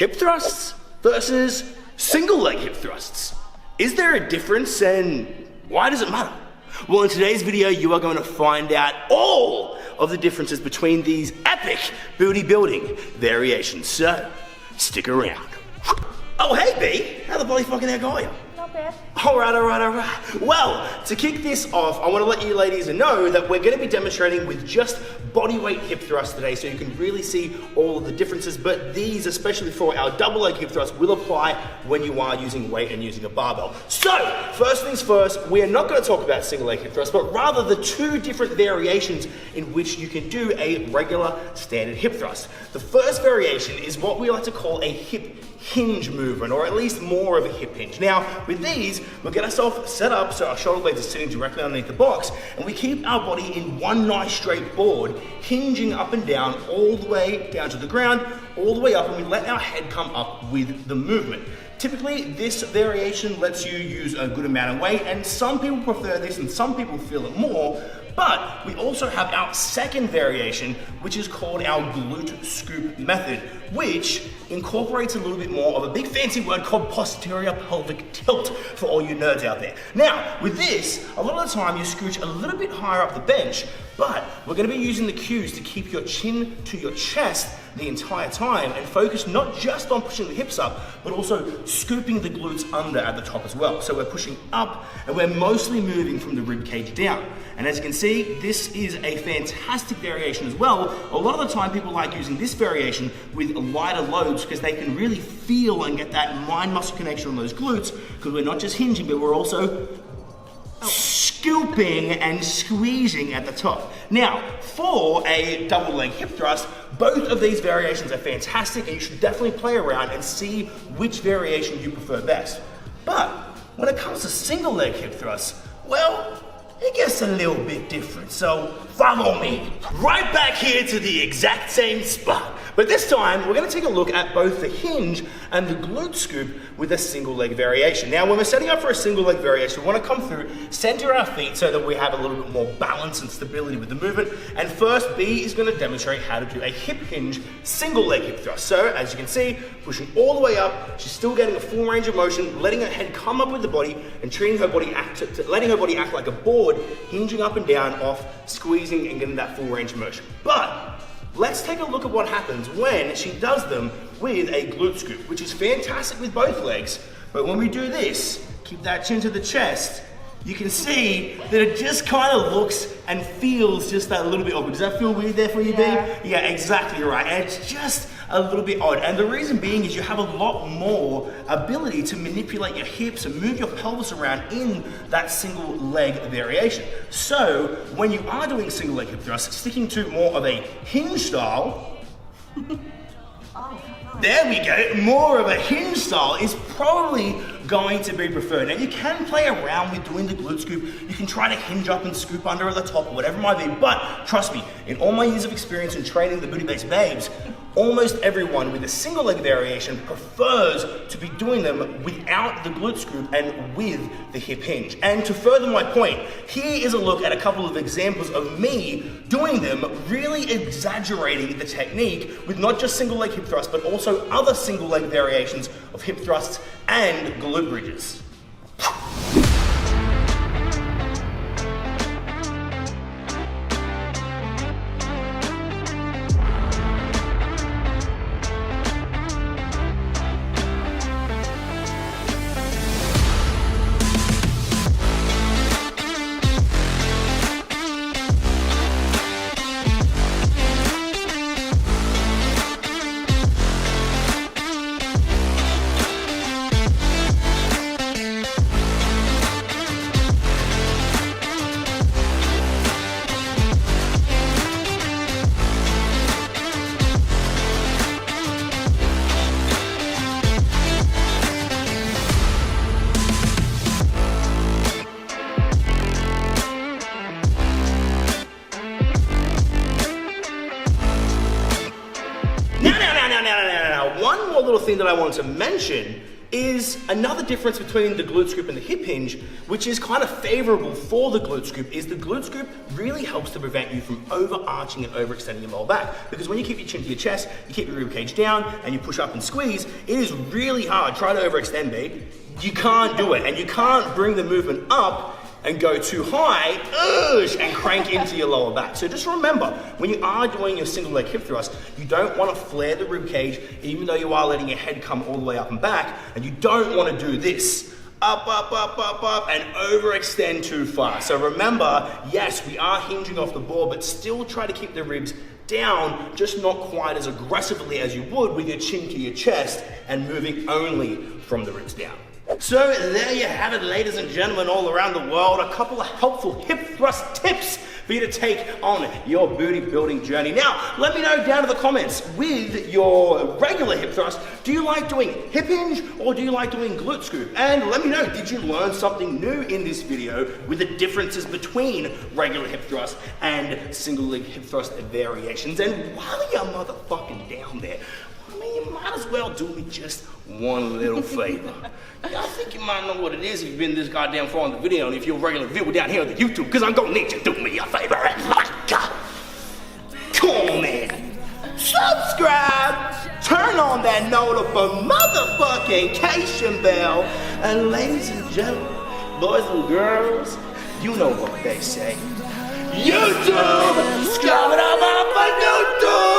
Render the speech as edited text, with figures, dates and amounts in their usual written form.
hip thrusts versus single leg hip thrusts. Is there a difference and why does it matter? Well, in today's video, you are going to find out all of the differences between these epic booty building variations. So, stick around. Oh, hey B, how the bloody fucking heck are you? Not bad. All right. Well, to kick this off, I want to let you ladies know that we're going to be demonstrating with just bodyweight hip thrusts today, so you can really see all of the differences, but these, especially for our double leg hip thrust, will apply when you are using weight and using a barbell. So, first things first, we are not going to talk about single leg hip thrust, but rather the two different variations in which you can do a regular standard hip thrust. The first variation is what we like to call a hip hinge movement, or at least more of a hip hinge. Now, with these, we'll get ourselves set up so our shoulder blades are sitting directly underneath the box, and we keep our body in one nice straight board, hinging up and down, all the way down to the ground, all the way up, and we let our head come up with the movement. Typically, this variation lets you use a good amount of weight, and some people prefer this and some people feel it more. But we also have our second variation, which is called our glute scoop method, which incorporates a little bit more of a big fancy word called posterior pelvic tilt for all you nerds out there. Now, with this, a lot of the time you scooch a little bit higher up the bench, but we're gonna be using the cues to keep your chin to your chest the entire time and focus not just on pushing the hips up, but also scooping the glutes under at the top as well. So we're pushing up and we're mostly moving from the rib cage down. And as you can see, this is a fantastic variation as well. A lot of the time people like using this variation with lighter loads because they can really feel and get that mind muscle connection on those glutes, because we're not just hinging, but we're also scooping and squeezing at the top. Now, for a double leg hip thrust, both of these variations are fantastic, and you should definitely play around and see which variation you prefer best. But when it comes to single leg hip thrusts, well, it gets a little bit different, so follow me. Right back here to the exact same spot. But this time, we're gonna take a look at both the hinge and the glute scoop with a single leg variation. Now, when we're setting up for a single leg variation, we wanna come through, center our feet so that we have a little bit more balance and stability with the movement. And first, B is gonna demonstrate how to do a hip hinge single leg hip thrust. So, as you can see, pushing all the way up, she's still getting a full range of motion, letting her head come up with the body and treating her body letting her body act like a board, hinging up and down, off, squeezing and getting that full range of motion. But let's take a look at what happens when she does them with a glute scoop, which is fantastic with both legs. But when we do this, keep that chin to the chest, you can see that it just kind of looks and feels just that little bit awkward. Does that feel weird there for you, Yeah. B? Yeah, exactly right. And it's just a little bit odd. And the reason being is you have a lot more ability to manipulate your hips and move your pelvis around in that single leg variation. So when you are doing single leg hip thrusts, sticking to more of a hinge style, there we go, more of a hinge style is probably going to be preferred. Now you can play around with doing the glute scoop. You can try to hinge up and scoop under at the top or whatever it might be, but trust me, in all my years of experience in training the booty-based babes, almost everyone with a single leg variation prefers to be doing them without the glute scoop and with the hip hinge. And to further my point, here is a look at a couple of examples of me doing them, really exaggerating the technique with not just single leg hip thrusts, but also other single leg variations of hip thrusts and glute bridges. One more little thing that I wanted to mention is another difference between the glute scoop and the hip hinge, which is kind of favorable for the glute scoop, is the glute scoop really helps to prevent you from overarching and overextending your lower back. Because when you keep your chin to your chest, you keep your rib cage down, and you push up and squeeze, it is really hard. Try to overextend, babe. You can't do it, and you can't bring the movement up and go too high, and crank into your lower back. So just remember, when you are doing your single leg hip thrust, you don't want to flare the rib cage, even though you are letting your head come all the way up and back, and you don't want to do this, up, and overextend too far. So remember, yes, we are hinging off the board, but still try to keep the ribs down, just not quite as aggressively as you would with your chin to your chest and moving only from the ribs down. So there you have it, ladies and gentlemen all around the world, a couple of helpful hip thrust tips for you to take on your booty building journey. Now, let me know down in the comments with your regular hip thrust, do you like doing hip hinge or do you like doing glute scoop? And let me know, did you learn something new in this video with the differences between regular hip thrust and single leg hip thrust variations? And while you're motherfucking down there, I mean, you might as well do me just one little favor. I think you might know what it is if you've been this goddamn far in the video, and if you're a regular viewer down here on the YouTube, because I'm gonna need you to do me a favor. Come on, man. Subscribe, turn on that notification bell, and ladies and gentlemen, boys and girls, you know what they say. YouTube! Scrub it up for YouTube!